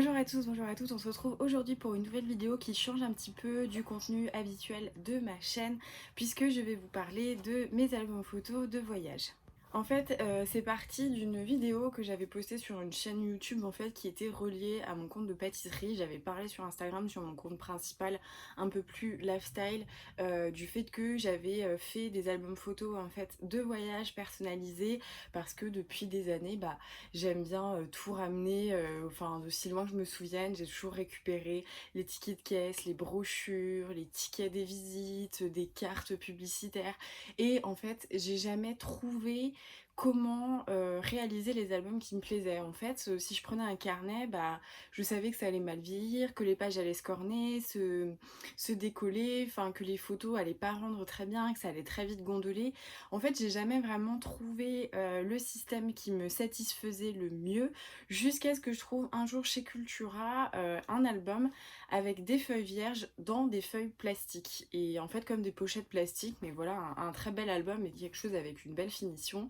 Bonjour à tous, bonjour à toutes, on se retrouve aujourd'hui pour une nouvelle vidéo qui change un petit peu du contenu habituel de ma chaîne puisque je vais vous parler de mes albums photos de voyage. En fait, c'est parti d'une vidéo que j'avais postée sur une chaîne YouTube en fait qui était reliée à mon compte de pâtisserie. J'avais parlé sur Instagram, sur mon compte principal, un peu plus lifestyle, du fait que j'avais fait des albums photos en fait de voyage personnalisés parce que depuis des années, j'aime bien tout ramener, enfin d'aussi loin que je me souvienne, j'ai toujours récupéré les tickets de caisse, les brochures, les tickets des visites, des cartes publicitaires. Et en fait, j'ai jamais trouvé comment réaliser les albums qui me plaisaient. En fait, si je prenais un carnet, je savais que ça allait mal vieillir, que les pages allaient se corner, se décoller, enfin que les photos allaient pas rendre très bien, que ça allait très vite gondoler. En fait, j'ai jamais vraiment trouvé le système qui me satisfaisait le mieux, jusqu'à ce que je trouve un jour chez Cultura un album avec des feuilles vierges dans des feuilles plastiques. Et en fait, comme des pochettes plastiques, mais voilà, un très bel album et quelque chose avec une belle finition.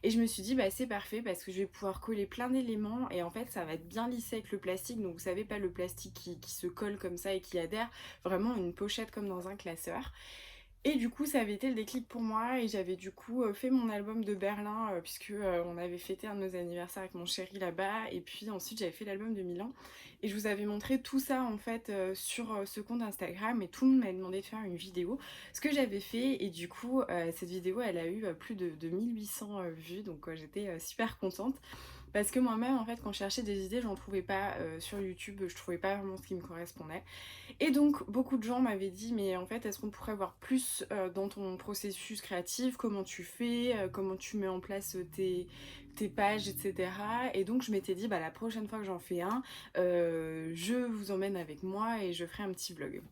Et je me suis dit, c'est parfait parce que je vais pouvoir coller plein d'éléments et en fait, ça va être bien lissé avec le plastique. Donc, vous savez, pas le plastique qui se colle comme ça et qui adhère, vraiment une pochette comme dans un classeur. Et du coup, ça avait été le déclic pour moi et j'avais du coup fait mon album de Berlin puisque on avait fêté un de nos anniversaires avec mon chéri là-bas et puis ensuite j'avais fait l'album de Milan et je vous avais montré tout ça en fait sur ce compte Instagram et tout le monde m'avait demandé de faire une vidéo, ce que j'avais fait et du coup cette vidéo elle a eu plus de 1800 vues donc j'étais super contente. Parce que moi-même, en fait, quand je cherchais des idées, j'en trouvais pas sur YouTube, je trouvais pas vraiment ce qui me correspondait. Et donc, beaucoup de gens m'avaient dit, mais en fait, est-ce qu'on pourrait voir plus dans ton processus créatif, comment tu fais, comment tu mets en place tes pages, etc. Et donc, je m'étais dit, la prochaine fois que j'en fais un, je vous emmène avec moi et je ferai un petit vlog.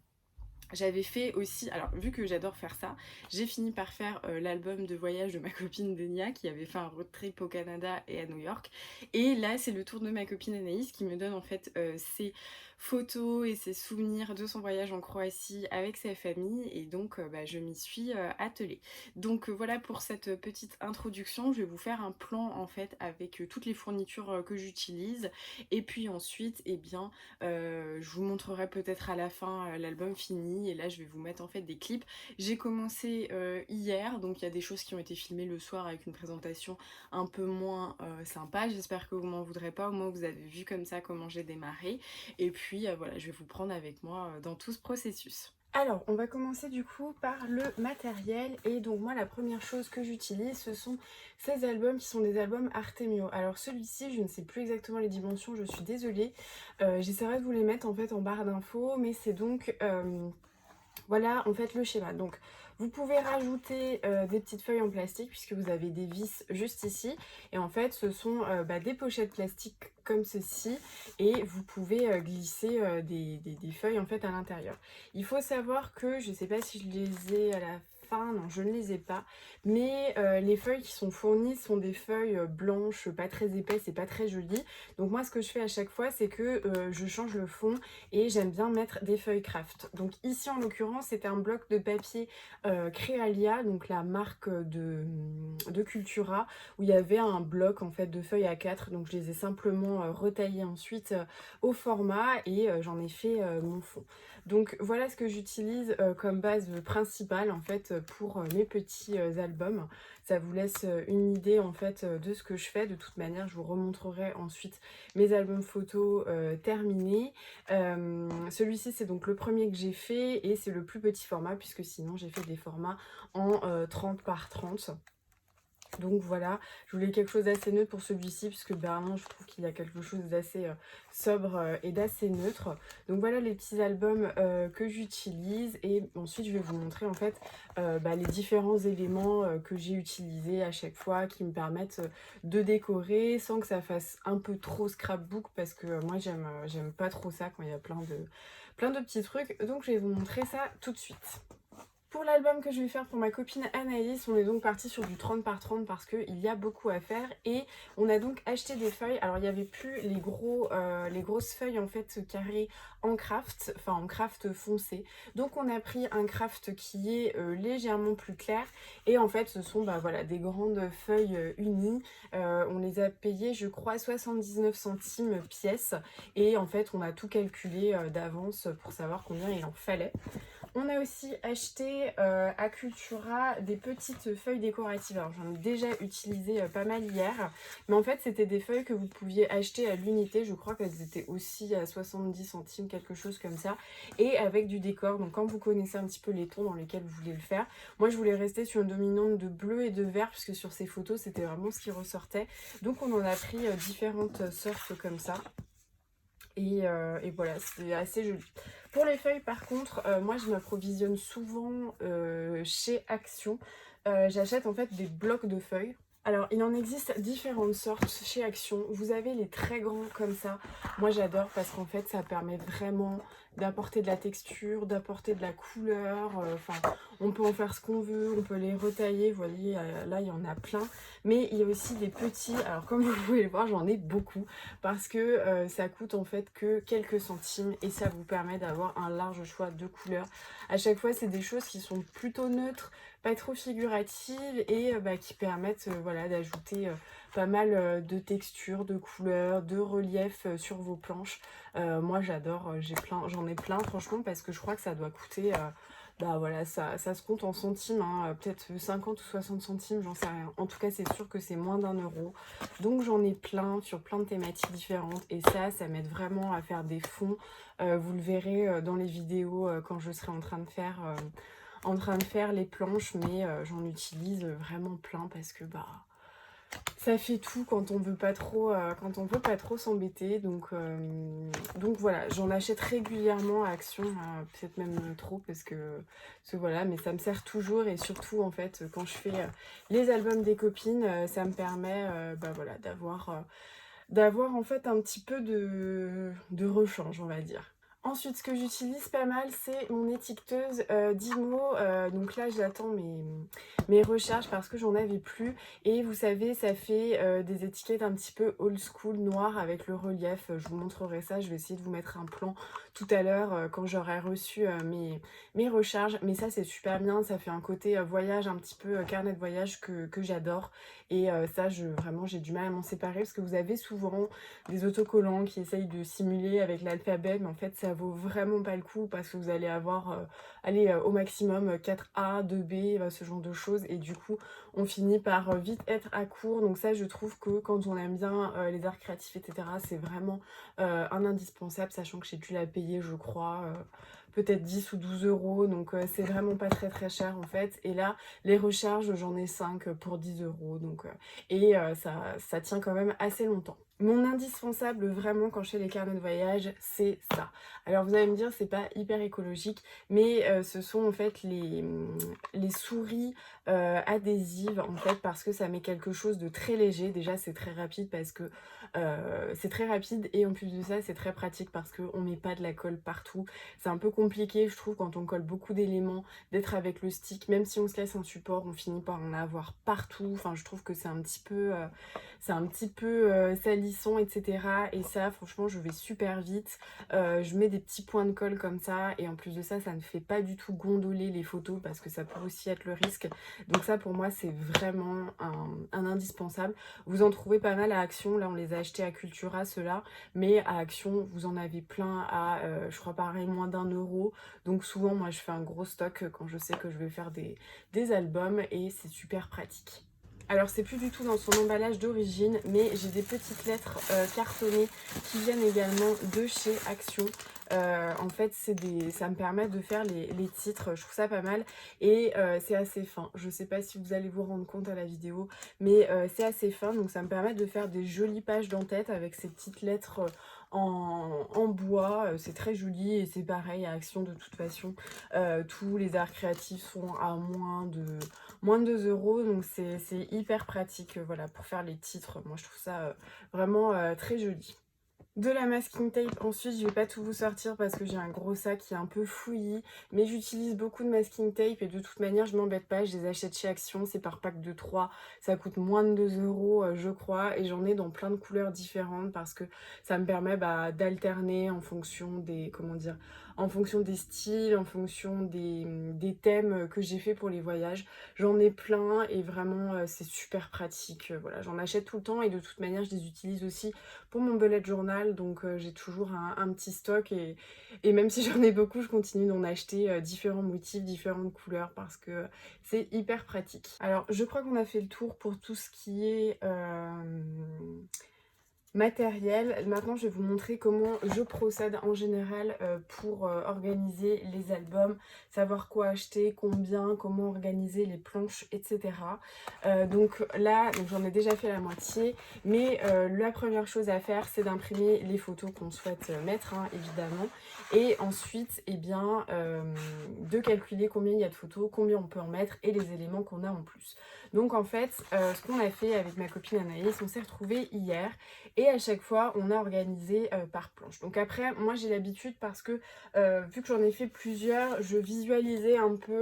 J'avais fait aussi, alors vu que j'adore faire ça, j'ai fini par faire l'album de voyage de ma copine Denia qui avait fait un road trip au Canada et à New York. Et là, c'est le tour de ma copine Anaïs qui me donne en fait ses photos et ses souvenirs de son voyage en Croatie avec sa famille. Et donc, je m'y suis attelée. Donc voilà pour cette petite introduction. Je vais vous faire un plan en fait avec toutes les fournitures que j'utilise. Et puis ensuite, je vous montrerai peut-être à la fin l'album fini et là je vais vous mettre en fait des clips. J'ai commencé hier, donc il y a des choses qui ont été filmées le soir avec une présentation un peu moins sympa. J'espère que vous m'en voudrez pas, au moins vous avez vu comme ça comment j'ai démarré. Et puis voilà, je vais vous prendre avec moi dans tout ce processus. Alors, on va commencer du coup par le matériel et donc moi la première chose que j'utilise ce sont ces albums qui sont des albums Artemio. Alors celui-ci je ne sais plus exactement les dimensions, je suis désolée, j'essaierai de vous les mettre en fait en barre d'infos mais c'est donc voilà en fait le schéma. Donc vous pouvez rajouter des petites feuilles en plastique puisque vous avez des vis juste ici. Et en fait ce sont des pochettes plastiques comme ceci. Et vous pouvez glisser des feuilles en fait à l'intérieur. Il faut savoir que, je ne sais pas si je les ai à la fin, non je ne les ai pas. Mais les feuilles qui sont fournies sont des feuilles blanches, pas très épaisses et pas très jolies. Donc moi ce que je fais à chaque fois c'est que je change le fond et j'aime bien mettre des feuilles craft. Donc ici en l'occurrence c'était un bloc de papier Créalia, donc la marque de Cultura, où il y avait un bloc en fait de feuilles A4, donc je les ai simplement retaillées ensuite au format et j'en ai fait mon fond. Donc voilà ce que j'utilise comme base principale en fait pour mes petits albums. Ça vous laisse une idée en fait de ce que je fais. De toute manière je vous remontrerai ensuite mes albums photos terminés. Celui-ci c'est donc le premier que j'ai fait et c'est le plus petit format puisque sinon j'ai fait des formats en 30 par 30. Donc voilà, je voulais quelque chose d'assez neutre pour celui-ci puisque Berlin je trouve qu'il y a quelque chose d'assez sobre et d'assez neutre. Donc voilà les petits albums que j'utilise et ensuite je vais vous montrer en fait les différents éléments que j'ai utilisés à chaque fois qui me permettent de décorer sans que ça fasse un peu trop scrapbook parce que moi j'aime pas trop ça quand il y a plein de petits trucs. Donc je vais vous montrer ça tout de suite. Pour l'album que je vais faire pour ma copine Anaïs, on est donc parti sur du 30 par 30 parce qu'il y a beaucoup à faire et on a donc acheté des feuilles. Alors il n'y avait plus les grosses feuilles en fait carrées en craft, enfin en craft foncé. Donc on a pris un craft qui est légèrement plus clair et en fait ce sont voilà, des grandes feuilles unies. On les a payées je crois 79 centimes pièce et en fait on a tout calculé d'avance pour savoir combien il en fallait. On a aussi acheté à Cultura des petites feuilles décoratives. Alors j'en ai déjà utilisé pas mal hier. Mais en fait c'était des feuilles que vous pouviez acheter à l'unité. Je crois qu'elles étaient aussi à 70 centimes, quelque chose comme ça. Et avec du décor. Donc quand vous connaissez un petit peu les tons dans lesquels vous voulez le faire. Moi je voulais rester sur une dominante de bleu et de vert. Puisque sur ces photos c'était vraiment ce qui ressortait. Donc on en a pris différentes sortes comme ça. Et voilà, c'est assez joli. Pour les feuilles, par contre, moi je m'approvisionne souvent chez Action. J'achète en fait des blocs de feuilles. Alors, il en existe différentes sortes chez Action. Vous avez les très grands comme ça. Moi, j'adore parce qu'en fait, ça permet vraiment d'apporter de la texture, d'apporter de la couleur. Enfin, on peut en faire ce qu'on veut, on peut les retailler. Vous voyez, là, il y en a plein. Mais il y a aussi des petits. Alors, comme vous pouvez le voir, j'en ai beaucoup parce que ça coûte en fait que quelques centimes et ça vous permet d'avoir un large choix de couleurs. À chaque fois, c'est des choses qui sont plutôt neutres, pas trop figuratives et qui permettent voilà, d'ajouter pas mal de textures, de couleurs, de relief sur vos planches. Moi j'adore, j'en ai plein franchement parce que je crois que ça doit coûter... voilà, ça se compte en centimes, hein, peut-être 50 ou 60 centimes, j'en sais rien. En tout cas, c'est sûr que c'est moins d'1 euro. Donc j'en ai plein sur plein de thématiques différentes et ça m'aide vraiment à faire des fonds. Vous le verrez dans les vidéos quand je serai en train de faire les planches, mais j'en utilise vraiment plein parce que ça fait tout quand on veut pas trop s'embêter. Donc voilà, j'en achète régulièrement à Action, peut-être même trop parce que voilà, mais ça me sert toujours et surtout en fait quand je fais les albums des copines, ça me permet voilà, d'avoir en fait un petit peu de rechange, on va dire. Ensuite, ce que j'utilise pas mal, c'est mon étiqueteuse Dymo. Donc là, j'attends mes recharges parce que j'en avais plus. Et vous savez, ça fait des étiquettes un petit peu old school, noires avec le relief. Je vous montrerai ça. Je vais essayer de vous mettre un plan tout à l'heure quand j'aurai reçu mes recharges. Mais ça, c'est super bien. Ça fait un côté voyage, un petit peu carnet de voyage que j'adore. Et ça, vraiment, j'ai du mal à m'en séparer parce que vous avez souvent des autocollants qui essayent de simuler avec l'alphabet, mais en fait, ça vaut vraiment pas le coup parce que vous allez avoir, au maximum 4A, 2B, ce genre de choses. Et du coup, on finit par vite être à court. Donc ça, je trouve que quand on aime bien les arts créatifs, etc., c'est vraiment un indispensable, sachant que j'ai dû la payer, je crois... peut-être 10 ou 12 euros, donc c'est vraiment pas très très cher en fait. Et là, les recharges, j'en ai 5 pour 10 euros, donc, ça tient quand même assez longtemps. Mon indispensable vraiment quand je fais les carnets de voyage, c'est ça. Alors vous allez me dire, c'est pas hyper écologique, mais ce sont en fait les souris adhésives en fait parce que ça met quelque chose de très léger. Déjà c'est très rapide parce que c'est très rapide et en plus de ça c'est très pratique parce qu'on met pas de la colle partout. C'est un peu compliqué je trouve quand on colle beaucoup d'éléments d'être avec le stick, même si on se laisse un support on finit par en avoir partout. Enfin je trouve que c'est un petit peu salissant, etc. Et ça franchement je vais super vite. Je mets des petits points de colle comme ça et en plus de ça, ça ne fait pas du tout gondoler les photos parce que ça peut aussi être le risque. Donc ça pour moi c'est vraiment un indispensable. Vous en trouvez pas mal à Action, là on les a achetés à Cultura ceux-là, mais à Action vous en avez plein à je crois pareil moins d'1 euro. Donc souvent moi je fais un gros stock quand je sais que je vais faire des albums et c'est super pratique. Alors c'est plus du tout dans son emballage d'origine, mais j'ai des petites lettres cartonnées qui viennent également de chez Action. En fait ça me permet de faire les titres, je trouve ça pas mal et c'est assez fin. Je sais pas si vous allez vous rendre compte à la vidéo, mais c'est assez fin, donc ça me permet de faire des jolies pages d'en-tête avec ces petites lettres en bois. C'est très joli et c'est pareil à Action de toute façon. Tous les arts créatifs sont à moins de 2 euros, donc c'est hyper pratique voilà, pour faire les titres. Moi je trouve ça vraiment très joli. De la masking tape, ensuite je vais pas tout vous sortir parce que j'ai un gros sac qui est un peu fouillis, mais j'utilise beaucoup de masking tape et de toute manière je m'embête pas, je les achète chez Action, c'est par pack de 3, ça coûte moins de 2 euros je crois, et j'en ai dans plein de couleurs différentes parce que ça me permet d'alterner en fonction des, comment dire, en fonction des styles, en fonction des thèmes que j'ai fait pour les voyages. J'en ai plein et vraiment c'est super pratique, voilà, j'en achète tout le temps et de toute manière je les utilise aussi pour mon bullet journal, donc j'ai toujours un petit stock et même si j'en ai beaucoup, je continue d'en acheter différents motifs, différentes couleurs parce que c'est hyper pratique. Alors je crois qu'on a fait le tour pour tout ce qui est matériel. Maintenant je vais vous montrer comment je procède en général pour organiser les albums, savoir quoi acheter, combien, comment organiser les planches, etc. Donc là j'en ai déjà fait la moitié, mais la première chose à faire c'est d'imprimer les photos qu'on souhaite mettre, hein, évidemment, et ensuite de calculer combien il y a de photos, combien on peut en mettre et les éléments qu'on a en plus. Donc en fait ce qu'on a fait avec ma copine Anaïs, on s'est retrouvés hier et à chaque fois on a organisé par planche. Donc après moi j'ai l'habitude parce que vu que j'en ai fait plusieurs, je visualisais un peu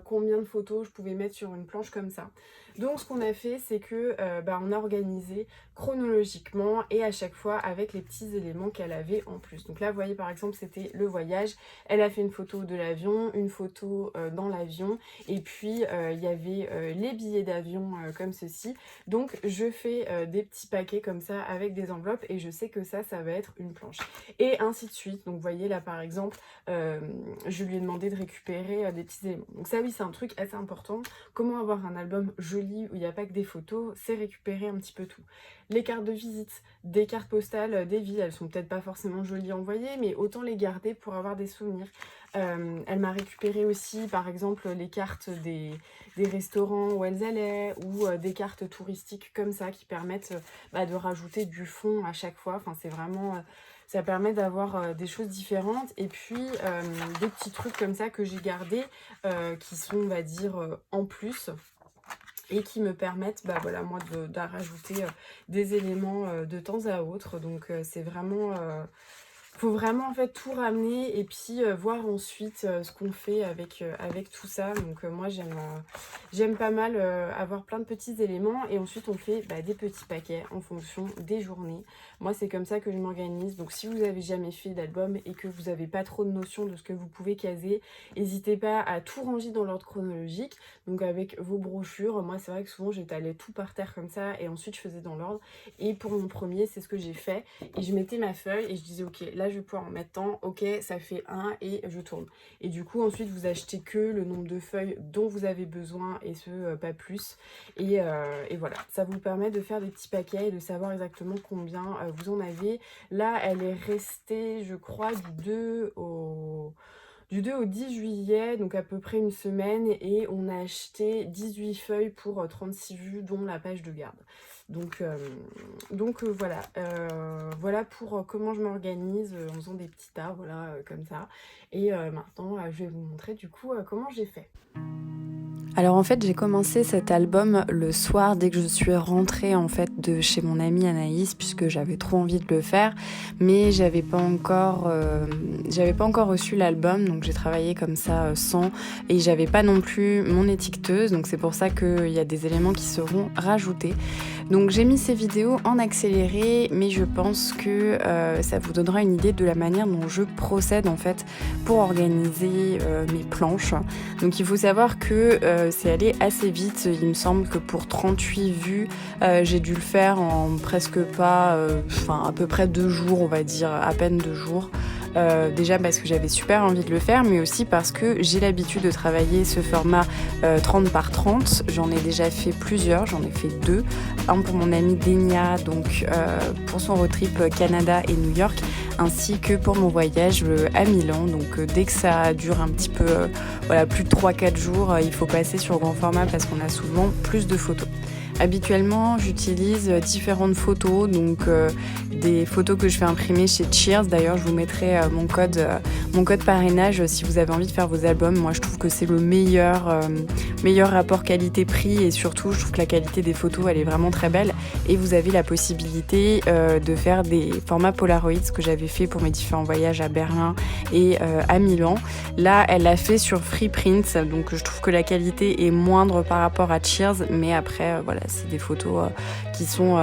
combien de photos je pouvais mettre sur une planche comme ça. Donc ce qu'on a fait c'est que on a organisé chronologiquement et à chaque fois avec les petits éléments qu'elle avait en plus. Donc là vous voyez par exemple c'était le voyage, elle a fait une photo de l'avion, une photo dans l'avion et puis il y avait les billets d'avion comme ceci. Donc je fais des petits paquets comme ça avec des enveloppes et je sais que ça va être une planche et ainsi de suite. Donc vous voyez là par exemple je lui ai demandé de récupérer des petits éléments. Donc ça oui c'est un truc assez important. Comment avoir un album joli où il n'y a pas que des photos, c'est récupérer un petit peu tout. Les cartes de visite, des cartes postales des villes, elles sont peut-être pas forcément jolies à envoyer, mais autant les garder pour avoir des souvenirs. Elle m'a récupéré aussi par exemple les cartes des restaurants où elles allaient ou des cartes touristiques comme ça qui permettent de rajouter du fond à chaque fois. Enfin c'est vraiment... ça permet d'avoir des choses différentes et puis des petits trucs comme ça que j'ai gardés qui sont on va dire en plus et qui me permettent voilà, moi de rajouter des éléments de temps à autre. Donc c'est vraiment... faut vraiment en fait tout ramener et puis voir ensuite ce qu'on fait avec tout ça. Donc moi j'aime pas mal avoir plein de petits éléments et ensuite on fait des petits paquets en fonction des journées. Moi c'est comme ça que je m'organise. Donc si vous avez jamais fait d'album et que vous n'avez pas trop de notion de ce que vous pouvez caser, n'hésitez pas à tout ranger dans l'ordre chronologique. Donc avec vos brochures, moi c'est vrai que souvent j'étalais tout par terre comme ça et ensuite je faisais dans l'ordre. Et pour mon premier c'est ce que j'ai fait et je mettais ma feuille et je disais ok là je vais pouvoir en mettre tant, ok ça fait 1 et je tourne. Et du coup ensuite vous achetez que le nombre de feuilles dont vous avez besoin et ce pas plus. Et voilà, ça vous permet de faire des petits paquets et de savoir exactement combien vous en avez. Là elle est restée je crois du 2 au 10 juillet, donc à peu près une semaine, et on a acheté 18 feuilles pour 36 vues, dont la page de garde. Donc voilà, voilà pour comment je m'organise en faisant des petits tas, voilà, comme ça. Et maintenant, je vais vous montrer du coup comment j'ai fait. Alors en fait j'ai commencé cet album le soir dès que je suis rentrée en fait de chez mon amie Anaïs puisque j'avais trop envie de le faire mais j'avais pas encore reçu l'album donc j'ai travaillé comme ça sans et j'avais pas non plus mon étiqueteuse donc c'est pour ça qu'il y a des éléments qui seront rajoutés. Donc j'ai mis ces vidéos en accéléré mais je pense que ça vous donnera une idée de la manière dont je procède en fait pour organiser mes planches. Donc il faut savoir que c'est allé assez vite, il me semble que pour 38 vues, j'ai dû le faire en presque pas, à peu près 2 jours, on va dire, à peine 2 jours. Déjà parce que j'avais super envie de le faire, mais aussi parce que j'ai l'habitude de travailler ce format 30 par 30. J'en ai déjà fait plusieurs, j'en ai fait 2. Un pour mon amie Denia, donc pour son road trip Canada et New York, ainsi que pour mon voyage à Milan. Donc dès que ça dure un petit peu, plus de 3-4 jours, il faut passer sur grand format parce qu'on a souvent plus de photos. Habituellement, j'utilise différentes photos, donc des photos que je fais imprimer chez Cheers. D'ailleurs, je vous mettrai mon code parrainage si vous avez envie de faire vos albums. Moi, je trouve que c'est le meilleur rapport qualité-prix et surtout, je trouve que la qualité des photos, elle est vraiment très belle. Et vous avez la possibilité de faire des formats Polaroid, ce que j'avais fait pour mes différents voyages à Berlin et à Milan. Là, elle l'a fait sur Freeprint, donc je trouve que la qualité est moindre par rapport à Cheers, mais après, voilà, c'est des photos qui sont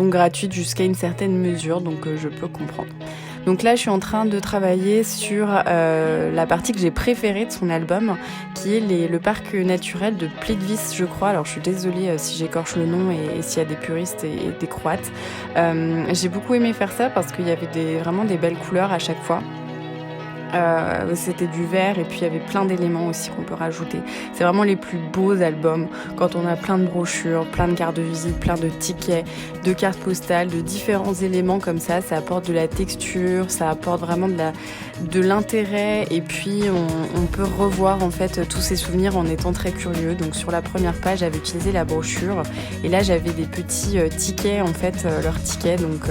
gratuites jusqu'à une certaine mesure, donc je peux comprendre. Donc là, je suis en train de travailler sur la partie que j'ai préférée de son album, qui est le parc naturel de Plitvice, je crois. Alors, je suis désolée si j'écorche le nom et s'il y a des puristes et des Croates. J'ai beaucoup aimé faire ça parce qu'il y avait vraiment des belles couleurs à chaque fois. C'était du vert et puis il y avait plein d'éléments aussi qu'on peut rajouter. C'est vraiment les plus beaux albums quand on a plein de brochures, plein de cartes de visite, plein de tickets, de cartes postales, de différents éléments comme ça. Ça apporte de la texture, ça apporte vraiment de l'intérêt et puis on peut revoir en fait tous ces souvenirs en étant très curieux. Donc sur la première page, j'avais utilisé la brochure et là j'avais des petits tickets en fait, leurs tickets. Donc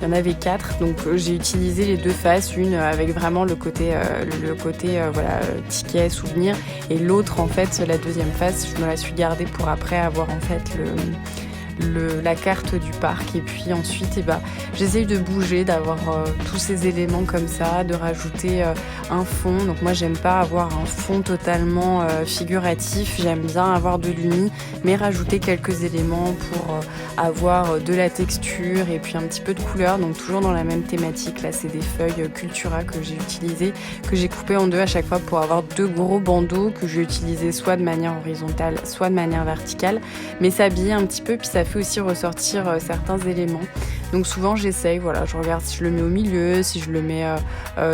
il y en avait 4. Donc j'ai utilisé les deux faces, une avec vraiment le côté voilà, ticket, souvenir, et l'autre en fait, la deuxième face, je me la suis gardée pour après avoir en fait la carte du parc. Et puis ensuite j'essaye de bouger, d'avoir tous ces éléments comme ça, de rajouter un fond. Donc moi j'aime pas avoir un fond totalement figuratif, j'aime bien avoir de l'uni mais rajouter quelques éléments pour avoir de la texture et puis un petit peu de couleur. Donc toujours dans la même thématique, là c'est des feuilles Cultura que j'ai utilisées, que j'ai coupées en deux à chaque fois pour avoir 2 gros bandeaux que j'ai utilisés soit de manière horizontale soit de manière verticale, mais ça habille un petit peu puis ça fait aussi ressortir certains éléments. Donc souvent j'essaye, voilà, je regarde si je le mets au milieu, si je le mets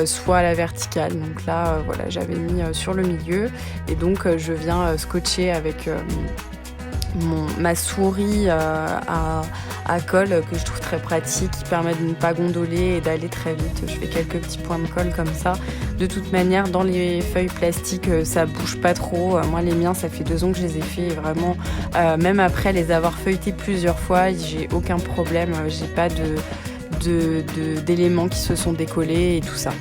soit à la verticale. Donc là voilà, j'avais mis sur le milieu et donc je viens scotcher avec ma souris à colle que je trouve très pratique, qui permet de ne pas gondoler et d'aller très vite. Je fais quelques petits points de colle comme ça. De toute manière, dans les feuilles plastiques, ça bouge pas trop. Moi, les miens, ça fait 2 ans que je les ai faits et vraiment, même après les avoir feuilletés plusieurs fois, j'ai aucun problème. J'ai pas d'éléments qui se sont décollés et tout ça.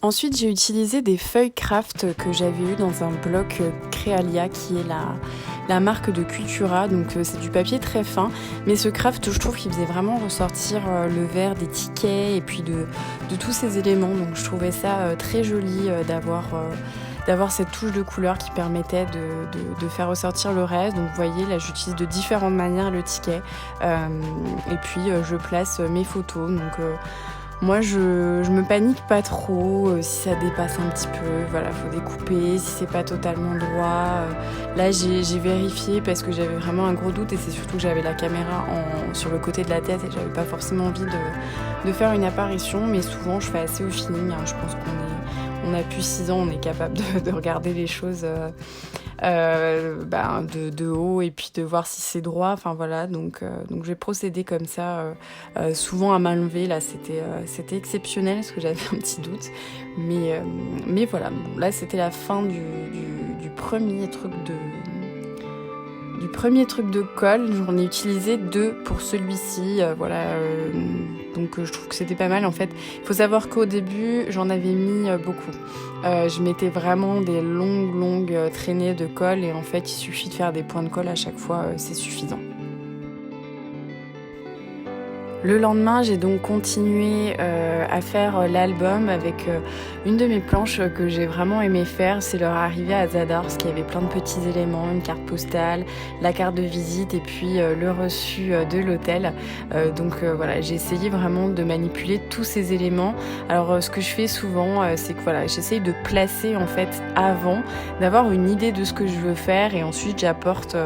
Ensuite, j'ai utilisé des feuilles craft que j'avais eues dans un bloc Créalia, qui est la marque de Cultura. Donc c'est du papier très fin, mais ce craft, je trouve qu'il faisait vraiment ressortir le vert des tickets et puis de tous ces éléments. Donc je trouvais ça très joli d'avoir cette touche de couleur qui permettait de faire ressortir le reste. Donc vous voyez, là j'utilise de différentes manières le ticket et puis je place mes photos. Donc Moi, je me panique pas trop si ça dépasse un petit peu. Voilà, faut découper. Si c'est pas totalement droit. Là, j'ai vérifié parce que j'avais vraiment un gros doute et c'est surtout que j'avais la caméra sur le côté de la tête et j'avais pas forcément envie de faire une apparition. Mais souvent, je fais assez au feeling. Hein. Je pense qu'on a plus 6 ans, on est capable de regarder les choses de haut et puis de voir si c'est droit. Enfin voilà, donc j'ai procédé comme ça, souvent à main levée. Là, c'était exceptionnel parce que j'avais un petit doute. Mais voilà, bon, là c'était la fin du premier truc de colle. J'en ai utilisé 2 pour celui-ci, donc je trouve que c'était pas mal en fait. Il faut savoir qu'au début j'en avais mis beaucoup. Je mettais vraiment des longues traînées de colle et en fait il suffit de faire des points de colle à chaque fois, c'est suffisant. Le lendemain, j'ai donc continué à faire l'album avec une de mes planches que j'ai vraiment aimé faire. C'est leur arrivée à Zadar, parce qu'il y avait plein de petits éléments, une carte postale, la carte de visite et puis le reçu de l'hôtel. Voilà, j'ai essayé vraiment de manipuler tous ces éléments. Alors ce que je fais souvent, c'est que voilà, j'essaye de placer en fait avant, d'avoir une idée de ce que je veux faire et ensuite j'apporte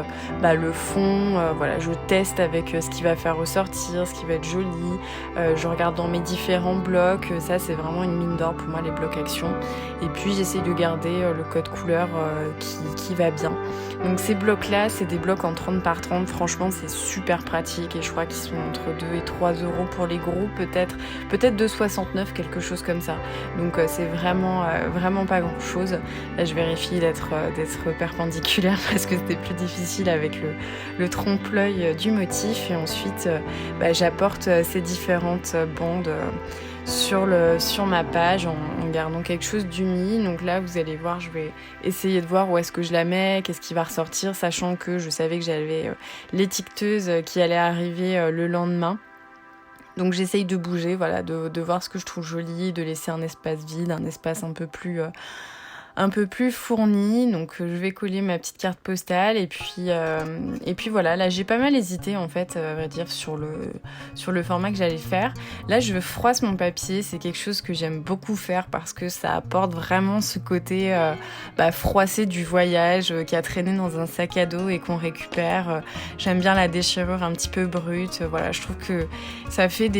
le fond. Je teste avec ce qui va faire ressortir, ce qui va être joli. Je regarde dans mes différents blocs. Ça, c'est vraiment une mine d'or pour moi, les blocs action. Et puis, j'essaie de garder le code couleur qui va bien. Donc, ces blocs-là, c'est des blocs en 30 par 30. Franchement, c'est super pratique. Et je crois qu'ils sont entre 2 et 3 euros pour les gros, peut-être 2,69, quelque chose comme ça. Donc, c'est vraiment pas grand-chose. Là, je vérifie d'être perpendiculaire parce que c'était plus difficile avec le trompe-l'œil du motif. Et ensuite, j'apporte ces différentes bandes sur ma page en gardant quelque chose d'uni. Donc là, vous allez voir, je vais essayer de voir où est-ce que je la mets, qu'est-ce qui va ressortir, sachant que je savais que j'avais l'étiqueteuse qui allait arriver le lendemain. Donc j'essaye de bouger, voilà, de voir ce que je trouve joli, de laisser un espace vide, un espace un peu plus fourni. Donc je vais coller ma petite carte postale et puis voilà, là j'ai pas mal hésité en fait, à vrai dire, sur le format que j'allais faire. Là je froisse mon papier, c'est quelque chose que j'aime beaucoup faire parce que ça apporte vraiment ce côté froissé du voyage qui a traîné dans un sac à dos et qu'on récupère. J'aime bien la déchirure un petit peu brute. Voilà, je trouve que ça fait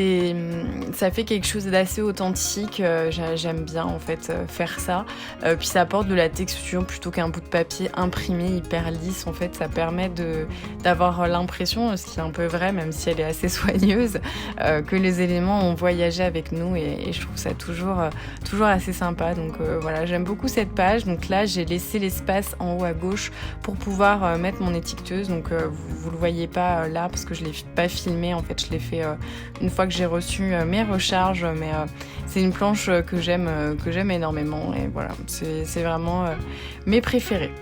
quelque chose d'assez authentique. J'aime bien en fait faire ça. Puis ça apporte de la texture plutôt qu'un bout de papier imprimé hyper lisse. En fait, ça permet d'avoir l'impression, ce qui est un peu vrai, même si elle est assez soigneuse, que les éléments ont voyagé avec nous et je trouve ça toujours assez sympa. Donc voilà, j'aime beaucoup cette page. Donc là, j'ai laissé l'espace en haut à gauche pour pouvoir mettre mon étiqueteuse. Donc vous le voyez pas là parce que je l'ai pas filmé. En fait, je l'ai fait une fois que j'ai reçu mes recharges, mais c'est une planche que j'aime énormément et voilà, c'est vraiment mes préférés.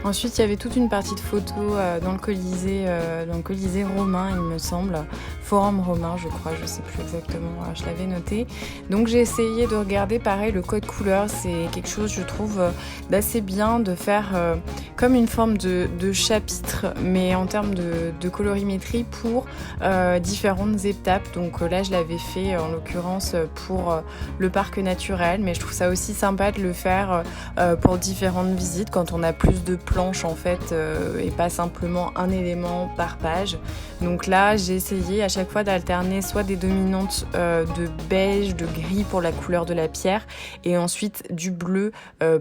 Ensuite, il y avait toute une partie de photos dans le Colisée romain, il me semble. Forum romain, je crois, je sais plus exactement, je l'avais noté. Donc j'ai essayé de regarder pareil le code couleur, c'est quelque chose je trouve d'assez bien de faire comme une forme de chapitre, mais en termes de colorimétrie pour différentes étapes. Donc là je l'avais fait en l'occurrence pour le parc naturel, mais je trouve ça aussi sympa de le faire pour différentes visites quand on a plus de planches en fait et pas simplement un élément par page. Donc là j'ai essayé à chaque fois d'alterner soit des dominantes de beige, de gris pour la couleur de la pierre et ensuite du bleu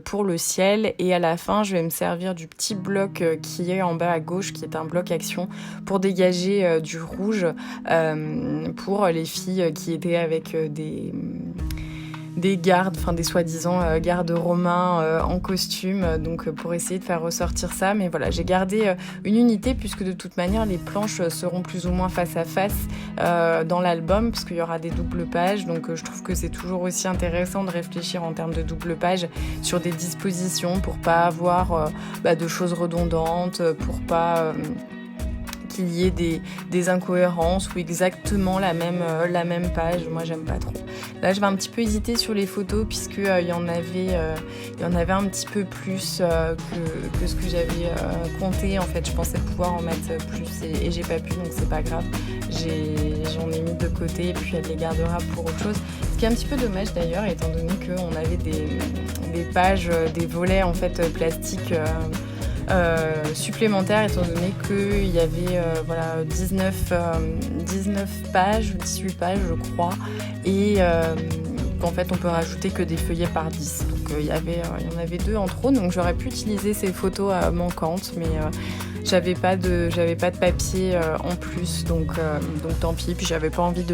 pour le ciel, et à la fin je vais me servir du petit bloc qui est en bas à gauche qui est un bloc action pour dégager du rouge pour les filles qui étaient avec des gardes, enfin des soi-disant gardes romains en costume, donc pour essayer de faire ressortir ça. Mais voilà, j'ai gardé une unité puisque de toute manière les planches seront plus ou moins face à face dans l'album parce qu'il y aura des doubles pages, donc je trouve que c'est toujours aussi intéressant de réfléchir en termes de double page sur des dispositions pour pas avoir de choses redondantes, pour pas qu'il y ait des incohérences ou exactement la même page. Moi j'aime pas trop. Là je vais un petit peu hésiter sur les photos puisque il y en avait un petit peu plus que ce que j'avais compté. En fait je pensais pouvoir en mettre plus et j'ai pas pu, donc c'est pas grave. J'en ai mis de côté et puis elle les gardera pour autre chose. Ce qui est un petit peu dommage d'ailleurs étant donné qu'on avait des pages, des volets en fait plastiques supplémentaire étant donné qu'il y avait 19 pages, 18 pages je crois, et qu'en fait on peut rajouter que des feuillets par 10. Donc il y en avait 2 en trop, donc j'aurais pu utiliser ces photos manquantes, mais j'avais pas de papier en plus, donc tant pis. Puis j'avais pas envie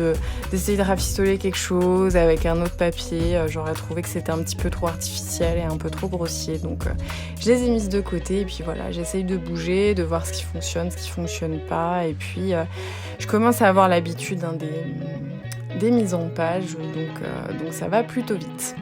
d'essayer de rafistoler quelque chose avec un autre papier. J'aurais trouvé que c'était un petit peu trop artificiel et un peu trop grossier, donc je les ai mises de côté. Et puis voilà, j'essaye de bouger, de voir ce qui fonctionne pas. Et puis je commence à avoir l'habitude des mises en page, donc ça va plutôt vite.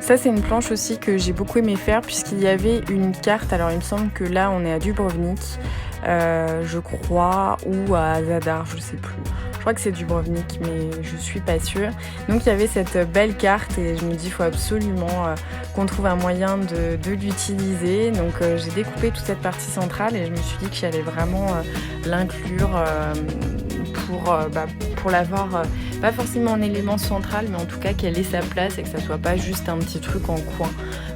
Ça c'est une planche aussi que j'ai beaucoup aimé faire puisqu'il y avait une carte, alors il me semble que là on est à Dubrovnik, je crois, ou à Zadar, je sais plus. Je crois que c'est Dubrovnik, mais je suis pas sûre. Donc il y avait cette belle carte et je me dis il faut absolument qu'on trouve un moyen de l'utiliser. Donc j'ai découpé toute cette partie centrale et je me suis dit que j'allais vraiment l'inclure pour l'avoir, pas forcément en élément central, mais en tout cas qu'elle ait sa place et que ça soit pas juste un petit truc en coin.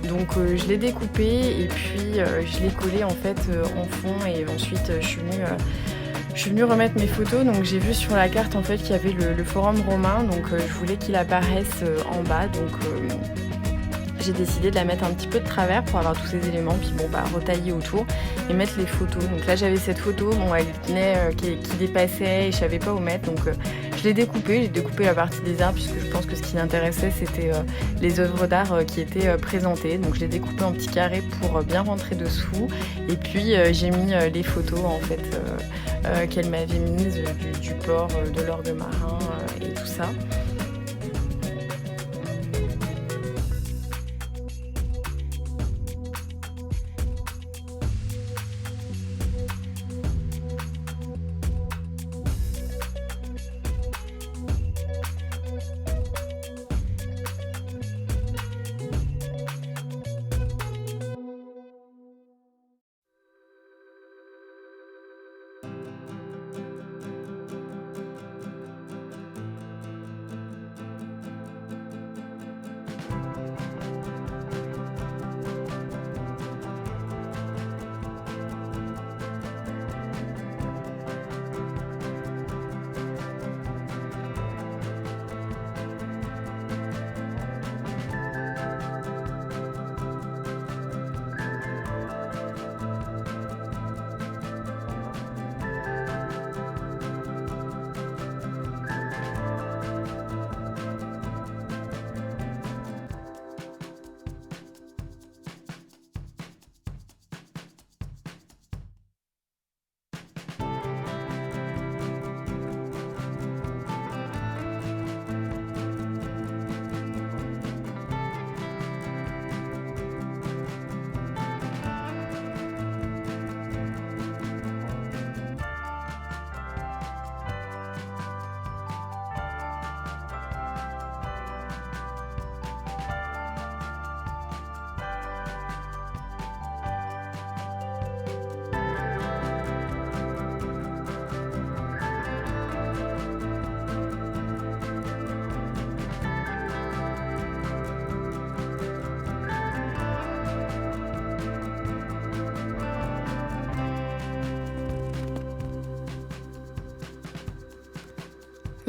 Donc je l'ai découpé et puis je l'ai collé en fait en fond, et ensuite je suis venue remettre mes photos. Donc j'ai vu sur la carte en fait qu'il y avait le forum romain, donc je voulais qu'il apparaisse en bas, donc j'ai décidé de la mettre un petit peu de travers pour avoir tous ces éléments, puis retailler autour et mettre les photos. Donc là j'avais cette photo, elle tenait, qui dépassait et je savais pas où mettre, donc je l'ai découpée. J'ai découpé la partie des arts puisque je pense que ce qui l'intéressait c'était les œuvres d'art qui étaient présentées. Donc je l'ai découpé en petits carrés pour bien rentrer dessous, et puis j'ai mis les photos en fait qu'elle m'avait mises du port, de l'orgue marin et tout ça.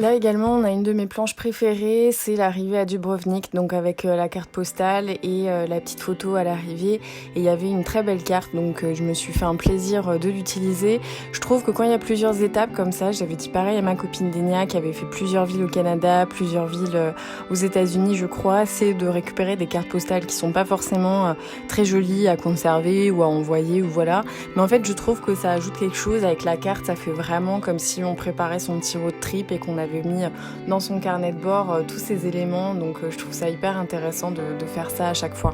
Là également, on a une de mes planches préférées, c'est l'arrivée à Dubrovnik, donc avec la carte postale et la petite photo à l'arrivée. Et il y avait une très belle carte, donc je me suis fait un plaisir de l'utiliser. Je trouve que quand il y a plusieurs étapes comme ça, j'avais dit pareil à ma copine Denia qui avait fait plusieurs villes au Canada, plusieurs villes aux États-Unis, je crois, c'est de récupérer des cartes postales qui sont pas forcément très jolies à conserver ou à envoyer ou voilà. Mais en fait, je trouve que ça ajoute quelque chose avec la carte, ça fait vraiment comme si on préparait son petit road trip et qu'on avait mis dans son carnet de bord tous ces éléments, donc je trouve ça hyper intéressant de faire ça à chaque fois.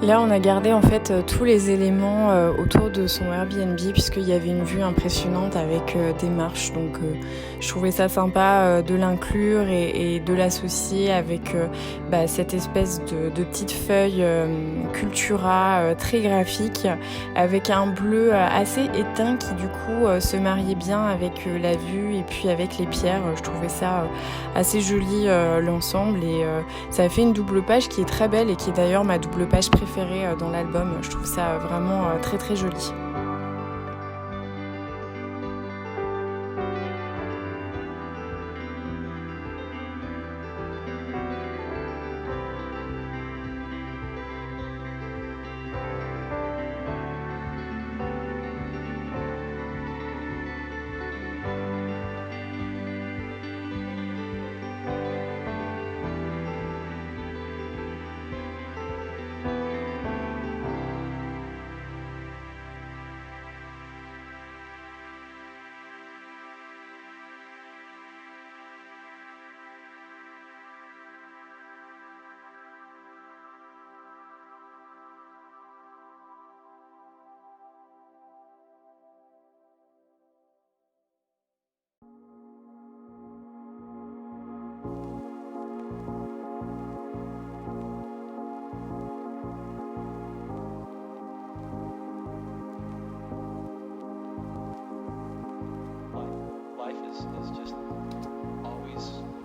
Là, on a gardé en fait tous les éléments autour de son Airbnb puisqu'il y avait une vue impressionnante avec des marches. Donc, je trouvais ça sympa de l'inclure et de l'associer avec cette espèce de petite feuille Cultura très graphique avec un bleu assez éteint qui du coup se mariait bien avec la vue et puis avec les pierres. Je trouvais ça assez joli l'ensemble et ça a fait une double page qui est très belle et qui est d'ailleurs ma double page préférée dans l'album. Je trouve ça vraiment très très joli.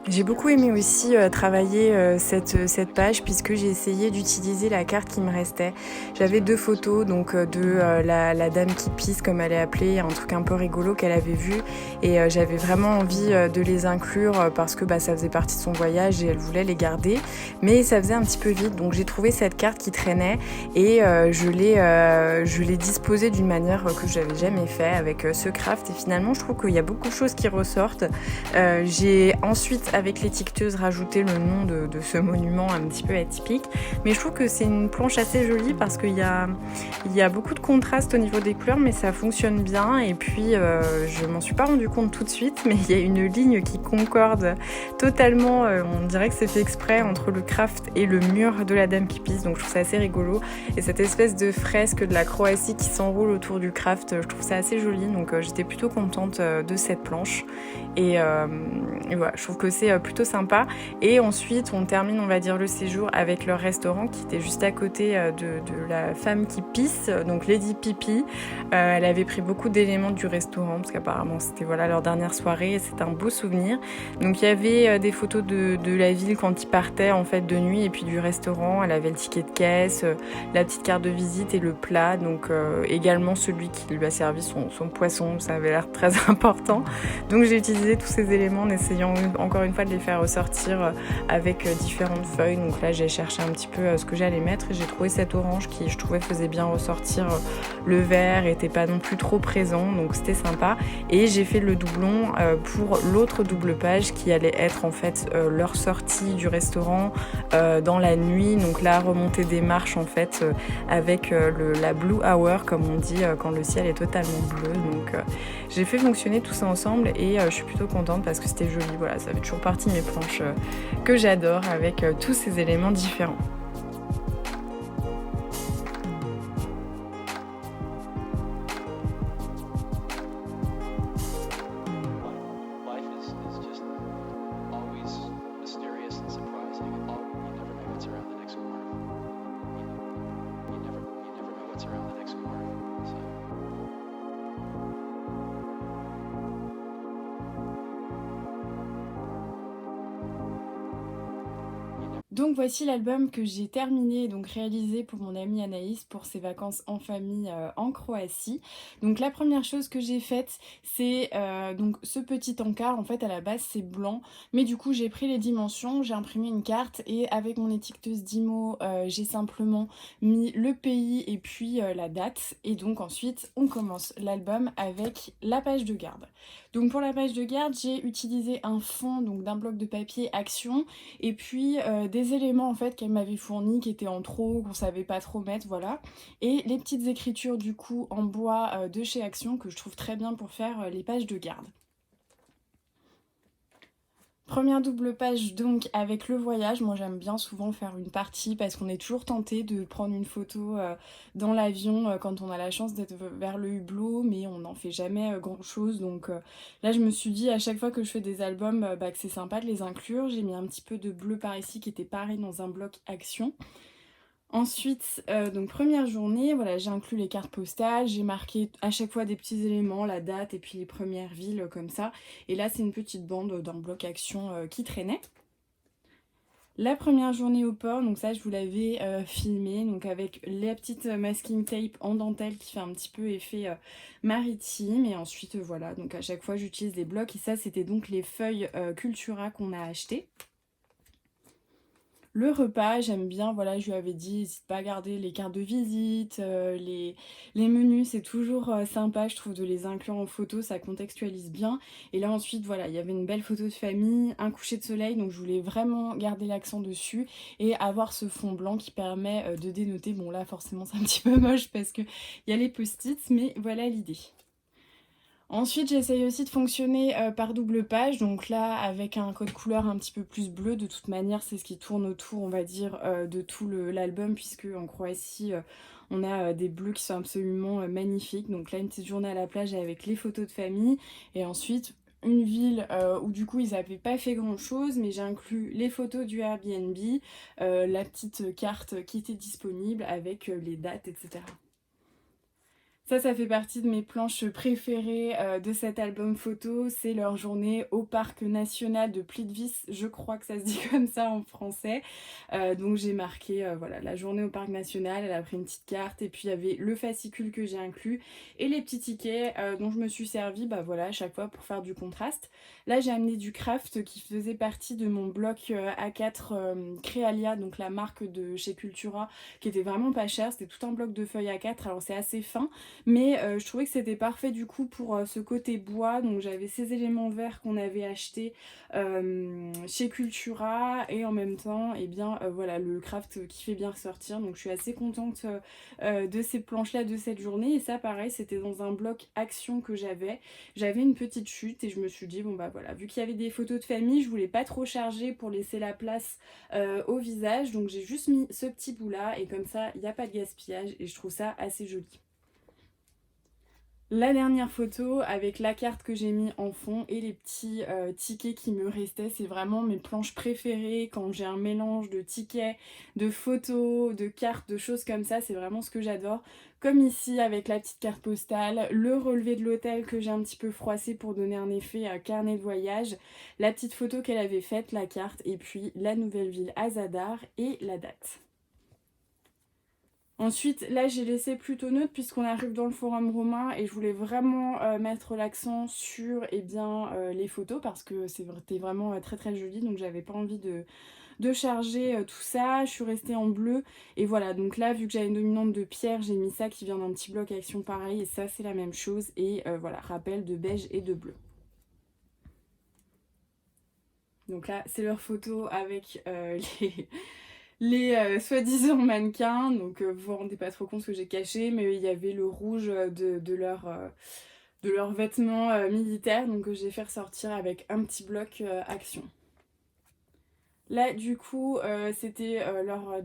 J'ai beaucoup aimé aussi travailler cette page puisque j'ai essayé d'utiliser la carte qui me restait. J'avais 2 photos donc de la dame qui pisse comme elle est appelée, un truc un peu rigolo qu'elle avait vu et j'avais vraiment envie de les inclure parce que ça faisait partie de son voyage et elle voulait les garder. Mais ça faisait un petit peu vite donc j'ai trouvé cette carte qui traînait et je l'ai disposée d'une manière que je n'avais jamais fait avec ce craft et finalement je trouve qu'il y a beaucoup de choses qui ressortent. J'ai ensuite avec l'étiqueteuse rajouté le nom de ce monument un petit peu atypique, mais je trouve que c'est une planche assez jolie parce qu'il y a beaucoup de contraste au niveau des couleurs, mais ça fonctionne bien et puis je m'en suis pas rendu compte tout de suite, mais il y a une ligne qui concorde totalement, on dirait que c'est fait exprès entre le craft et le mur de la dame qui pisse, donc je trouve ça assez rigolo et cette espèce de fresque de la Croatie qui s'enroule autour du craft, je trouve ça assez joli, donc j'étais plutôt contente de cette planche et voilà, je trouve que c'est plutôt sympa. Et ensuite, on termine, on va dire, le séjour avec leur restaurant qui était juste à côté de la femme qui pisse, donc Lady Pipi. Elle avait pris beaucoup d'éléments du restaurant parce qu'apparemment c'était leur dernière soirée et c'est un beau souvenir. Donc il y avait des photos de la ville quand ils partaient en fait de nuit et puis du restaurant. Elle avait le ticket de caisse, la petite carte de visite et le plat. Donc également celui qui lui a servi son poisson, ça avait l'air très important. Donc j'ai utilisé tous ces éléments en essayant encore une fois de les faire ressortir avec différentes feuilles. Donc là j'ai cherché un petit peu ce que j'allais mettre et j'ai trouvé cet orange qui je trouvais faisait bien ressortir le vert, était pas non plus trop présent, donc c'était sympa. Et j'ai fait le doublon pour l'autre double page qui allait être en fait leur sortie du restaurant dans la nuit, donc la remontée des marches en fait avec la blue hour comme on dit quand le ciel est totalement bleu. Donc j'ai fait fonctionner tout ça ensemble et je suis plutôt contente parce que c'était joli. Voilà, ça fait toujours partie de mes planches que j'adore avec tous ces éléments différents. Donc voici l'album que j'ai terminé, donc réalisé pour mon amie Anaïs pour ses vacances en famille en Croatie. Donc la première chose que j'ai faite, c'est donc ce petit encart. En fait à la base c'est blanc, mais du coup j'ai pris les dimensions, j'ai imprimé une carte et avec mon étiqueteuse d'IMO j'ai simplement mis le pays et puis la date. Et donc ensuite on commence l'album avec la page de garde. Donc pour la page de garde j'ai utilisé un fond donc d'un bloc de papier Action et puis des éléments en fait qu'elle m'avait fournis qui étaient en trop, qu'on savait pas trop mettre, voilà. Et les petites écritures du coup en bois de chez Action que je trouve très bien pour faire les pages de garde. Première double page donc avec le voyage. Moi j'aime bien souvent faire une partie parce qu'on est toujours tenté de prendre une photo dans l'avion quand on a la chance d'être vers le hublot, mais on n'en fait jamais grand chose. Donc là je me suis dit à chaque fois que je fais des albums que c'est sympa de les inclure. J'ai mis un petit peu de bleu par ici qui était pareil dans un bloc Action. Ensuite, donc première journée, voilà, j'ai inclus les cartes postales, j'ai marqué à chaque fois des petits éléments, la date et puis les premières villes comme ça. Et là, c'est une petite bande d'un bloc Action qui traînait. La première journée au port, donc ça je vous l'avais filmé, donc avec les petites masking tape en dentelle qui fait un petit peu effet maritime. Et ensuite voilà, donc à chaque fois j'utilise des blocs et ça c'était donc les feuilles Cultura qu'on a achetées. Le repas, j'aime bien, voilà, je lui avais dit, n'hésite pas à garder les cartes de visite, les menus, c'est toujours sympa, je trouve, de les inclure en photo, ça contextualise bien. Et là ensuite, voilà, il y avait une belle photo de famille, un coucher de soleil, donc je voulais vraiment garder l'accent dessus et avoir ce fond blanc qui permet de dénoter. Bon là, forcément, c'est un petit peu moche parce qu'il y a les post-it, mais voilà l'idée. Ensuite, j'essaye aussi de fonctionner par double page, donc là avec un code couleur un petit peu plus bleu. De toute manière, c'est ce qui tourne autour, on va dire, de tout l'album, puisque en Croatie, on a des bleus qui sont absolument magnifiques. Donc là, une petite journée à la plage avec les photos de famille, et ensuite une ville où du coup ils n'avaient pas fait grand chose, mais j'ai inclus les photos du Airbnb, la petite carte qui était disponible avec les dates, etc. Ça fait partie de mes planches préférées de cet album photo. C'est leur journée au parc national de Plitvice. Je crois que ça se dit comme ça en français. Donc j'ai marqué voilà, la journée au parc national. Elle a pris une petite carte et puis il y avait le fascicule que j'ai inclus et les petits tickets dont je me suis servi voilà, à chaque fois pour faire du contraste. Là j'ai amené du craft qui faisait partie de mon bloc A4 Créalia, donc la marque de chez Cultura, qui était vraiment pas cher. C'était tout un bloc de feuilles A4, alors c'est assez fin. Mais je trouvais que c'était parfait du coup pour ce côté bois. Donc j'avais ces éléments verts qu'on avait achetés chez Cultura. Et en même temps, et bien voilà, le craft qui fait bien ressortir. Donc je suis assez contente de ces planches-là de cette journée. Et ça pareil, c'était dans un bloc Action que j'avais. J'avais une petite chute et je me suis dit, bon bah voilà, vu qu'il y avait des photos de famille, je voulais pas trop charger pour laisser la place au visage. Donc j'ai juste mis ce petit bout là et comme ça, il n'y a pas de gaspillage et je trouve ça assez joli. La dernière photo avec la carte que j'ai mis en fond et les petits tickets qui me restaient, c'est vraiment mes planches préférées quand j'ai un mélange de tickets, de photos, de cartes, de choses comme ça, c'est vraiment ce que j'adore. Comme ici avec la petite carte postale, le relevé de l'hôtel que j'ai un petit peu froissé pour donner un effet carnet de voyage, la petite photo qu'elle avait faite, la carte et puis la nouvelle ville à Zadar et la date. Ensuite, là j'ai laissé plutôt neutre puisqu'on arrive dans le forum romain et je voulais vraiment mettre l'accent sur les photos parce que c'était vraiment très très joli, donc j'avais pas envie de charger tout ça. Je suis restée en bleu et voilà, donc là vu que j'avais une dominante de pierre, j'ai mis ça qui vient d'un petit bloc Action pareil et ça c'est la même chose et voilà, rappel de beige et de bleu. Donc là c'est leur photo avec les soi-disant mannequins, donc vous vous rendez pas trop compte ce que j'ai caché, mais il y avait le rouge de leurs vêtements militaires, donc j'ai fait ressortir avec un petit bloc Action. Là du coup c'était leur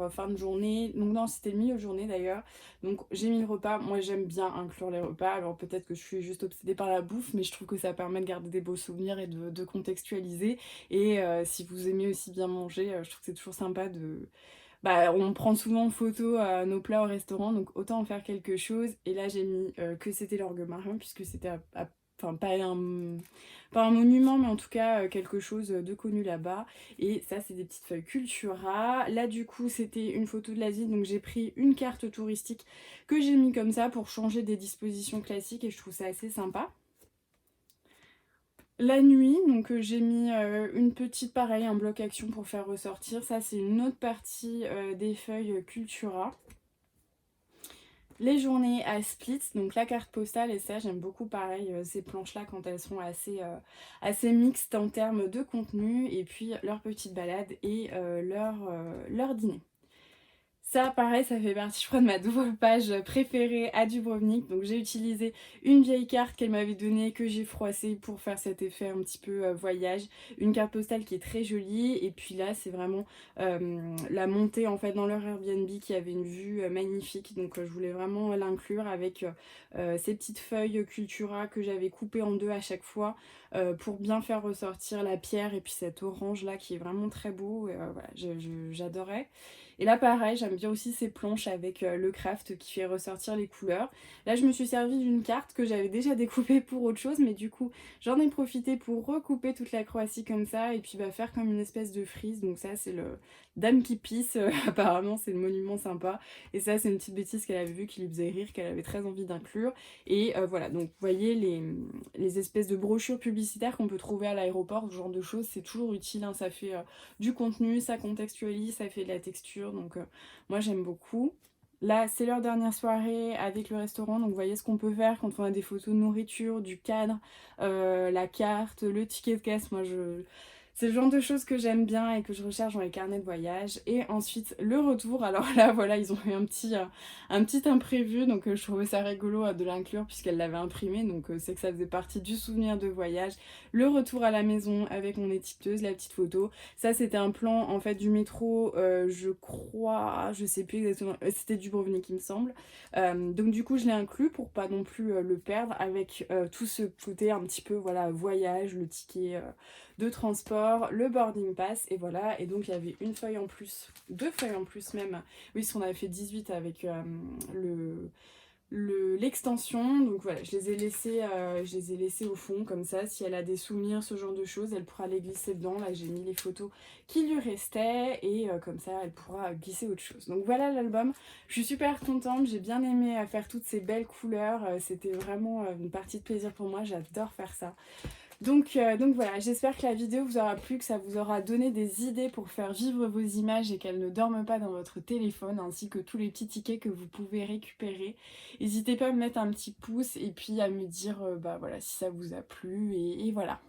fin de journée, donc non c'était le milieu de journée d'ailleurs, donc j'ai mis le repas. Moi j'aime bien inclure les repas, alors peut-être que je suis juste obsédée par la bouffe, mais je trouve que ça permet de garder des beaux souvenirs et de contextualiser, et si vous aimez aussi bien manger, je trouve que c'est toujours sympa de... on prend souvent en photo nos plats au restaurant, donc autant en faire quelque chose, et là j'ai mis que c'était l'orgue marin puisque c'était enfin pas un monument, mais en tout cas quelque chose de connu là-bas. Et ça, c'est des petites feuilles Cultura. Là, du coup, c'était une photo de l'Asie, donc j'ai pris une carte touristique que j'ai mis comme ça pour changer des dispositions classiques et je trouve ça assez sympa. La nuit, donc j'ai mis une petite, pareil, un bloc action pour faire ressortir. Ça, c'est une autre partie des feuilles Cultura. Les journées à Split, donc la carte postale, et ça j'aime beaucoup pareil ces planches là quand elles sont assez mixtes en termes de contenu, et puis leur petite balade et leur dîner. Ça, pareil, ça fait partie, je crois, de ma double page préférée à Dubrovnik. Donc j'ai utilisé une vieille carte qu'elle m'avait donnée, que j'ai froissée pour faire cet effet un petit peu voyage. Une carte postale qui est très jolie. Et puis là, c'est vraiment la montée, en fait, dans leur Airbnb qui avait une vue magnifique. Donc je voulais vraiment l'inclure avec ces petites feuilles Cultura que j'avais coupées en deux à chaque fois pour bien faire ressortir la pierre et puis cet orange là qui est vraiment très beau. Voilà, j'adorais. Et là pareil, j'aime bien aussi ces planches avec le craft qui fait ressortir les couleurs. Là je me suis servi d'une carte que j'avais déjà découpée pour autre chose, mais du coup j'en ai profité pour recouper toute la Croatie comme ça et puis faire comme une espèce de frise. Donc ça c'est le Dame qui pisse, apparemment c'est le monument sympa. Et ça c'est une petite bêtise qu'elle avait vue qui lui faisait rire, qu'elle avait très envie d'inclure. Et voilà, donc vous voyez les espèces de brochures publicitaires qu'on peut trouver à l'aéroport, ce genre de choses, c'est toujours utile, hein. Ça fait du contenu, ça contextualise, ça fait de la texture, donc moi j'aime beaucoup. Là, c'est leur dernière soirée avec le restaurant, donc vous voyez ce qu'on peut faire quand on a des photos de nourriture, du cadre, la carte, le ticket de caisse. C'est le genre de choses que j'aime bien et que je recherche dans les carnets de voyage. Et ensuite, le retour. Alors là, voilà, ils ont eu un petit imprévu, donc je trouvais ça rigolo de l'inclure puisqu'elle l'avait imprimé, donc c'est que ça faisait partie du souvenir de voyage. Le retour à la maison avec mon étiqueteuse, la petite photo. Ça, c'était un plan en fait du métro, je crois, je sais plus exactement, c'était Dubrovnik il me semble. Donc du coup, je l'ai inclus pour pas non plus le perdre avec tout ce côté un petit peu, voilà, voyage, le ticket de transport, le boarding pass, et voilà. Et donc il y avait une feuille en plus, deux feuilles en plus même, oui, parce qu'on avait fait 18 avec l'extension. Donc voilà, je les ai laissées au fond comme ça. Si elle a des souvenirs, ce genre de choses, elle pourra les glisser dedans. Là j'ai mis les photos qui lui restaient et comme ça elle pourra glisser autre chose. Donc voilà l'album, je suis super contente, j'ai bien aimé faire toutes ces belles couleurs. C'était vraiment une partie de plaisir pour moi, j'adore faire ça. Donc voilà, j'espère que la vidéo vous aura plu, que ça vous aura donné des idées pour faire vivre vos images et qu'elles ne dorment pas dans votre téléphone, ainsi que tous les petits tickets que vous pouvez récupérer. N'hésitez pas à me mettre un petit pouce et puis à me dire voilà, si ça vous a plu et voilà.